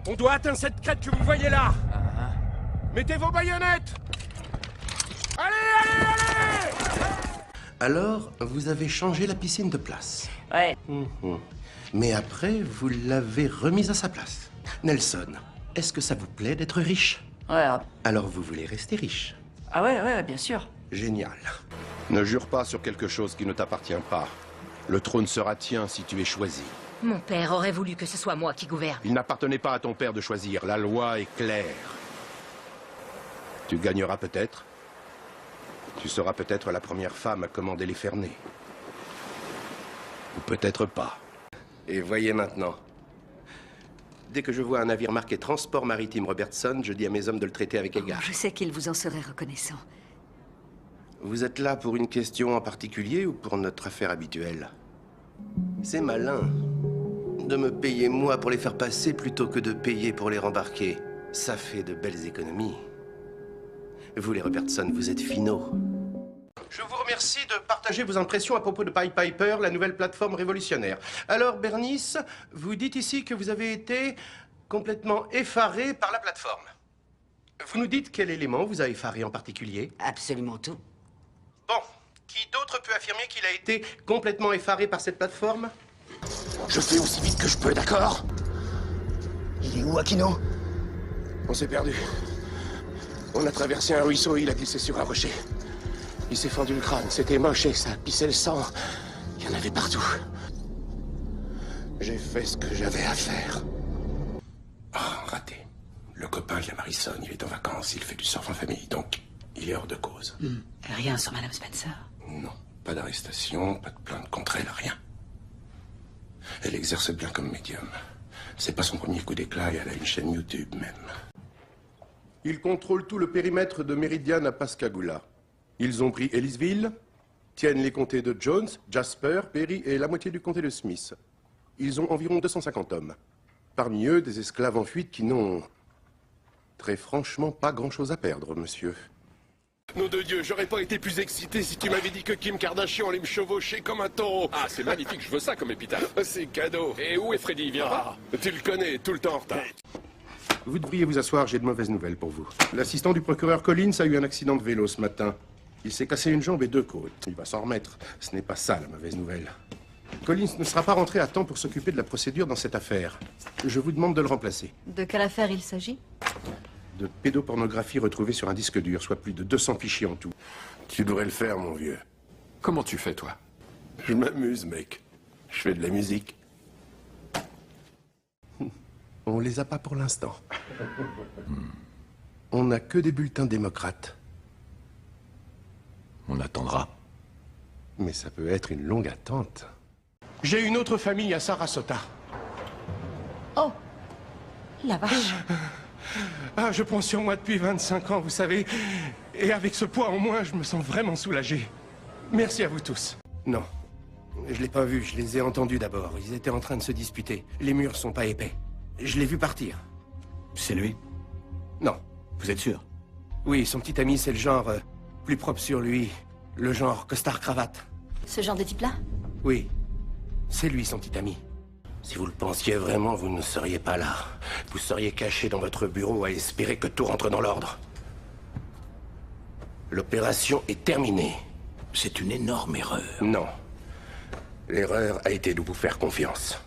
On doit atteindre cette crête que vous voyez là. Mettez vos baïonnettes. Allez, allez, allez! Alors, vous avez changé la piscine de place. Ouais. Mais après, vous l'avez remise à sa place. Nelson, est-ce que ça vous plaît d'être riche? Ouais. Alors vous voulez rester riche? Ah ouais, bien sûr. Génial. Ne jure pas sur quelque chose qui ne t'appartient pas. Le trône sera tien si tu es choisi. Mon père aurait voulu que ce soit moi qui gouverne. Il n'appartenait pas à ton père de choisir. La loi est claire. Tu gagneras peut-être. Tu seras peut-être la première femme à commander les Ferney. Ou peut-être pas. Et voyez maintenant. Dès que je vois un navire marqué Transport Maritime Robertson, je dis à mes hommes de le traiter avec égard. Je sais qu'il vous en serait reconnaissant. Vous êtes là pour une question en particulier ou pour notre affaire habituelle? C'est malin de me payer moi pour les faire passer plutôt que de payer pour les rembarquer. Ça fait de belles économies. Vous, les Robertson, vous êtes finaux. Je vous remercie de partager vos impressions à propos de Pied Piper, la nouvelle plateforme révolutionnaire. Alors, Bernice, vous dites ici que vous avez été complètement effaré par la plateforme. Vous nous dites quel élément vous a effaré en particulier? Absolument tout. Bon, qui d'autre peut affirmer qu'il a été complètement effaré par cette plateforme? Je fais aussi vite que je peux, d'accord? Il est où, Aquino? On s'est perdu. On a traversé un ruisseau et il a glissé sur un rocher. Il s'est fendu le crâne, c'était moche et ça pissait le sang. Il y en avait partout. J'ai fait ce que j'avais à faire. Oh, raté. Le copain vient Marison, il est en vacances, il fait du surf en famille, donc il est hors de cause. Rien sur Madame Spencer. Non, pas d'arrestation, pas de plainte contre elle, rien. Elle exerce bien comme médium. C'est pas son premier coup d'éclat et elle a une chaîne YouTube même. Ils contrôlent tout le périmètre de Meridian à Pascagoula. Ils ont pris Ellisville, tiennent les comtés de Jones, Jasper, Perry et la moitié du comté de Smith. Ils ont environ 250 hommes. Parmi eux, des esclaves en fuite qui n'ont, très franchement, pas grand-chose à perdre, monsieur. Nom de Dieu, j'aurais pas été plus excité si tu m'avais dit que Kim Kardashian allait me chevaucher comme un taureau. Ah, c'est magnifique, je veux ça comme épitaphe. C'est cadeau. Et où est Freddy, il vient pas? Tu le connais, tout le temps en retard. Vous devriez vous asseoir, j'ai de mauvaises nouvelles pour vous. L'assistant du procureur Collins a eu un accident de vélo ce matin. Il s'est cassé une jambe et 2 côtes. Il va s'en remettre. Ce n'est pas ça la mauvaise nouvelle. Collins ne sera pas rentré à temps pour s'occuper de la procédure dans cette affaire. Je vous demande de le remplacer. De quelle affaire il s'agit? De pédopornographie retrouvée sur un disque dur, soit plus de 200 fichiers en tout. Tu devrais le faire, mon vieux. Comment tu fais, toi? Je m'amuse, mec. Je fais de la musique. On les a pas pour l'instant. On n'a que des bulletins démocrates. On attendra. Mais ça peut être une longue attente. J'ai une autre famille à Sarasota. Oh, la vache. Ah, je prends sur moi depuis 25 ans, vous savez. Et avec ce poids en moins, je me sens vraiment soulagé. Merci à vous tous. Non, je l'ai pas vu, je les ai entendus d'abord. Ils étaient en train de se disputer. Les murs sont pas épais. Je l'ai vu partir. C'est lui? Non. Vous êtes sûr? Oui, son petit ami, c'est le genre plus propre sur lui. Le genre costard-cravate. Ce genre de type-là? Oui, c'est lui, son petit ami. Si vous le pensiez vraiment, vous ne seriez pas là. Vous seriez caché dans votre bureau à espérer que tout rentre dans l'ordre. L'opération est terminée. C'est une énorme erreur. Non. L'erreur a été de vous faire confiance.